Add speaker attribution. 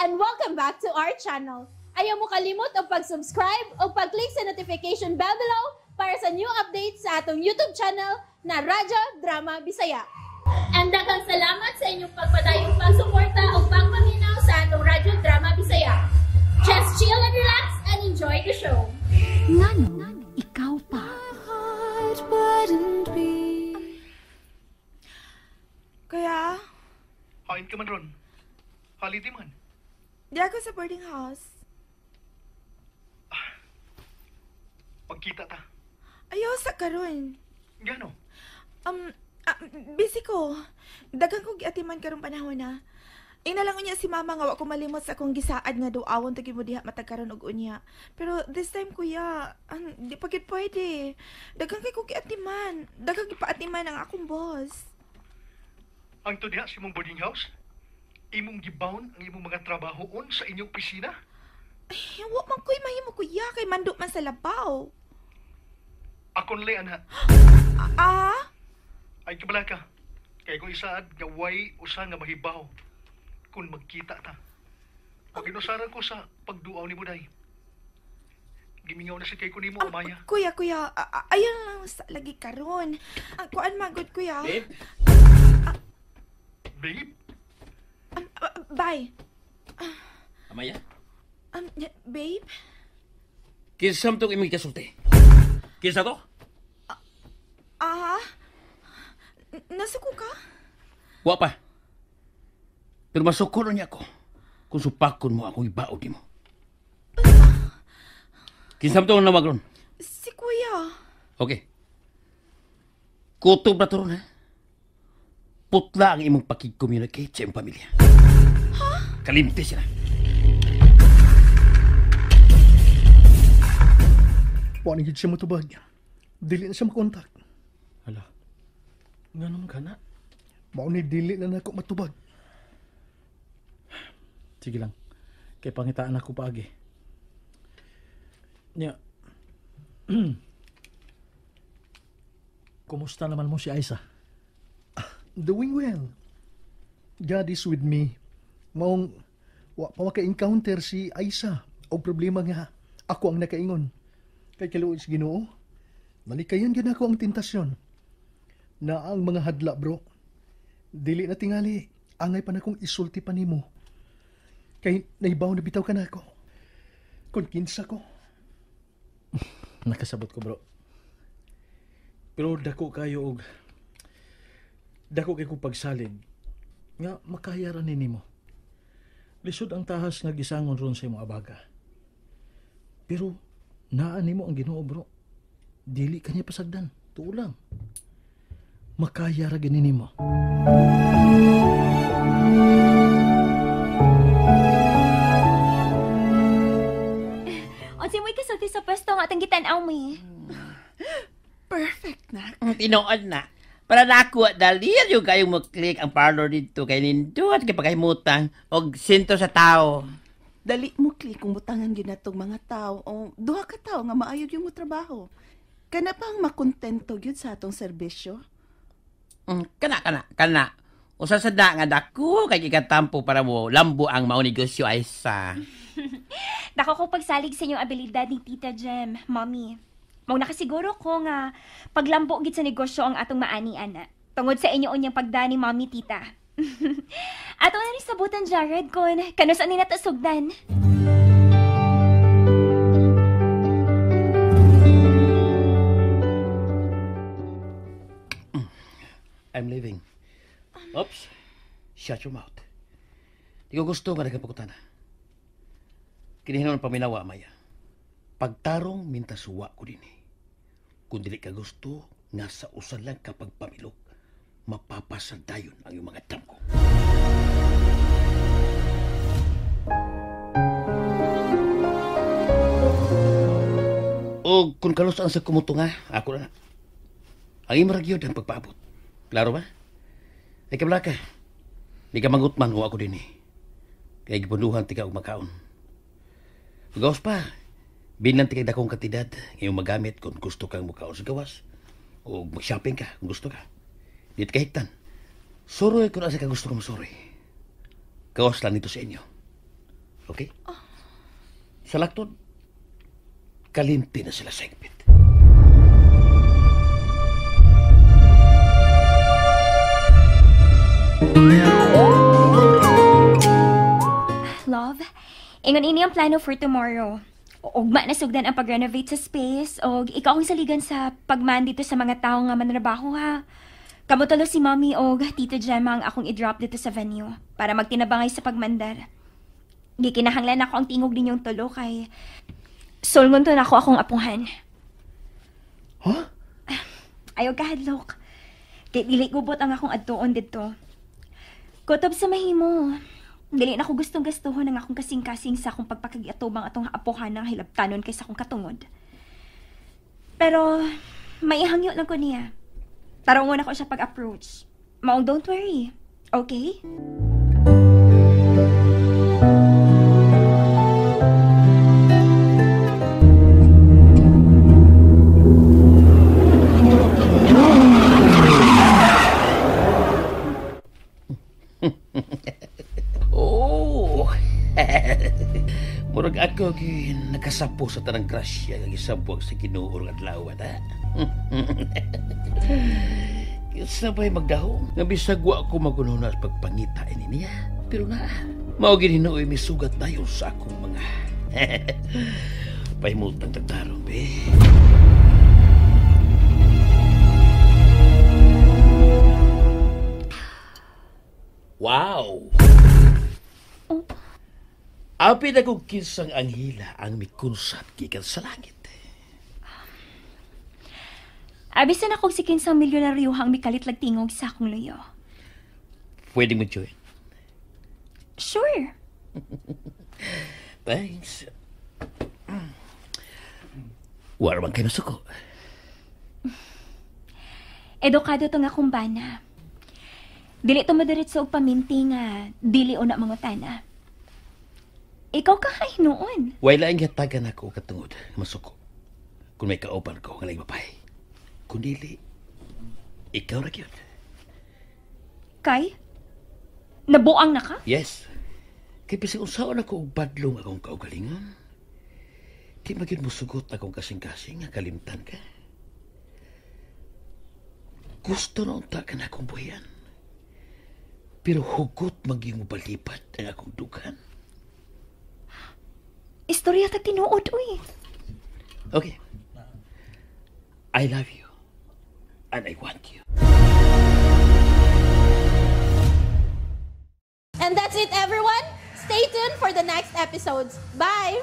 Speaker 1: and welcome back to our channel. Ayaw mo kalimot o pag-subscribe o pag-click sa notification bell below para sa new updates sa atong YouTube channel na Radyo Drama Bisaya. And daghang salamat sa inyong pagpadayong pagsuporta o pagpaminaw sa atong Radyo Drama Bisaya. Just chill and relax and enjoy the show.
Speaker 2: Ngano, ikaw pa.
Speaker 3: Kaya,
Speaker 4: Hain ka man ron. Holiday man.
Speaker 3: di ako sa boarding house.
Speaker 4: Pagkita ta.
Speaker 3: Ayaw sa karon.
Speaker 4: Gano?
Speaker 3: Busy ko. Daghang kong giatiman karong panahon na. Inalangon niya si mama nga wa ko malimot sa akong gisaad nga duawon tagi mo diha matag karon og unya. Pero this time kuya, di pa gid pwede. Daghang kay ko giatiman. Daghang gipaatiman ang akong boss.
Speaker 4: Ang to diha sa imong boarding house? Imong gibawn ang imong mga trabahoon sa inyong opisina?
Speaker 3: Ay, wa man ko'y mahimo kuya kay mandok man sa labaw.
Speaker 4: Akon le ana. Ay kabala ka. Kay ko isaad nga way usa nga mahibaw kung magkita ta. Pag inusaran ko sa pagduaw ni Buday. Gimingaw na si kay ko nimo Amaya.
Speaker 3: Kuya, ayun lang sa lagi karon. Ang kuan magod kuya.
Speaker 4: Babe? Babe?
Speaker 3: Bye.
Speaker 5: Amaya?
Speaker 3: Babe?
Speaker 5: Kinsam tong imong kasulti. Kinsa to?
Speaker 3: Nasuko ka?
Speaker 5: Wa pa. Pero masukuro niya ako kung supakon mo akong ibaod mo. Kinsam tong namag ron?
Speaker 3: Si kuya.
Speaker 5: Okay. Kutob na to ron, ha? Putla ang imong pakig-communicate sa iyong pamilya.
Speaker 3: Ha?
Speaker 5: Kalimti sila.
Speaker 4: Panigid siya matubag. Dili na siya makontak.
Speaker 6: Hala, nga naman ka na.
Speaker 4: Maunay dili na ako matubag.
Speaker 6: Sige lang, kay pangitaan ako paagi. Nya, kumusta naman mo si Aisa?
Speaker 4: Doing well. God is with me. Maong wa pa maka-encounter si Aisa o problema nga ako ang nakaingon. Kay kaluoy sa Ginoo, malikayan gid ako ang tentasyon. Na ang mga hadla bro. Dili na tingali angay pa na kong isulti pa nimo. Kay naibaw na bitaw ka na ako. Kung kinsa ko.
Speaker 6: Nakasabot ko bro. Pero dako kayo og dako kay kong pagsalig nga makayaran ni nimo. Lisod ang tahas nga gisangon ron sa imong abaga. Pero naa nimo ang Ginoo bro. Dili kanya pasagdan. Tuo lang. Makayara gini nimo.
Speaker 2: Onsi mo'y kasulti sa pwesto nga atang gitan-aw mo.
Speaker 3: Perfect na.
Speaker 5: Tinood na. Para nakuha dalir yung kayong mag-click ang parlor dito kay nindot kay pagkahimutang og sinto sa tao.
Speaker 7: Dali mo click kung butangan yun natong mga tao o duha ka tao nga maayog yung mo trabaho. Kana pang makontento yun sa atong serbisyo.
Speaker 5: Kana. Usa sa nga dako kay ikatampo para mo lambo ang mao negosyo ay sa.
Speaker 2: Dako ko pagsalig sa inyong abilidad ni Tita Jem, Mommy. Mao nakasiguro ko nga paglambo gid sa negosyo ang atong maani ana. Tungod sa inyo unyang pagdani, Mommy, Tita. Ato na rin sabutan, Jared, kon kano sa nila tasugdan.
Speaker 5: I'm leaving. Oops. Shut your mouth. Di ko gusto nga nagkapagkutana. Kinihinon paminawa, Maya. Pagtarong mintasuwa ko din eh. Kung dili ka gusto, nga sa usan lang kapag pamilok, mapapasadayon ang iyong mga dam ko. O kung kalos ang sa kumuto nga, ako na. Ang imaragyod ang pagpaabot. Klaro ba? Ay kabla ka. Di ka mangutman kung ako din eh. Kaya gipunduhan tika og makaon. Gawas pa. Binan tika dakong katidad ngayong magamit kung gusto kang mukaon sa gawas. O mag-shopping ka kung gusto ka. Dito kahigtan. Soroy kung asa ka gusto ka masoroy. Gawas lang nito sa inyo. Okay? Sa laktod, kalimti na sila sa higpit.
Speaker 2: Love, ingon ini ang plano for tomorrow. Ugma na sugdan ang pag-renovate sa space o ikaw ang saligan sa pagman dito sa mga tao nga manrabaho ha. Kamutalo si Mommy o Tita Gemma ang akong i-drop dito sa venue para magtinabangay sa pagmandar. Gikinahanglan ako ang tingog ninyong tulo kay sulngon to na ako akong apuhan.
Speaker 5: Huh?
Speaker 2: Ayaw kahadlok. Kay dili gubot ang akong adtuon dito. Kutob sa mahimo. Dili na ako gustong-gustuhon ang akong kasing-kasing sa akong pagpakagiatubang atong apuhan ng hilabtanon kaysa akong katungod. Pero, maihangyo lang ko niya. Tarongon ako siya pag-approach. Maong don't worry. Okay?
Speaker 5: Oh! Murag ako nakasapo sa tanang grasya nga gisabuag sa Ginoo nga adlaw ta. Sabay magdahong nga bisag wa ko magununas pagpangita ini niya. Pero na mao gid hinuoy misugat dayon sa akong mga pahimutang tagtarong be. Wow! Apid akong kinsang anghila ang mikunsat gikan sa langit.
Speaker 2: Abisan akong si kinsang milyonaryo hang mikalit tingog sa akong luyo.
Speaker 5: Pwede mo join?
Speaker 2: Sure.
Speaker 5: Thanks. Wala man kayo masuko.
Speaker 2: Edukado to nga kumbana. Dili to madiretso og paminti nga dili una mangutana. Ikaw ka noon.
Speaker 5: Wala ang hatagan ako katungod masuko. Kung may kauban ko nga mapay. Kung dili, ikaw ra gyud.
Speaker 2: Kay? Nabuang na ka?
Speaker 5: Yes. Kay bisag unsaon ako og badlong akong kaugalingon. Di magid mo sugot akong kasing-kasing nga kalimtan ka. Gusto na unta ka na akong buhayan. Pero hugot maging mo balipat ang akong dugan.
Speaker 2: Istorya ta tinuod, uy.
Speaker 5: Okay. I love you. And I want you.
Speaker 1: And that's it, everyone. Stay tuned for the next episodes. Bye!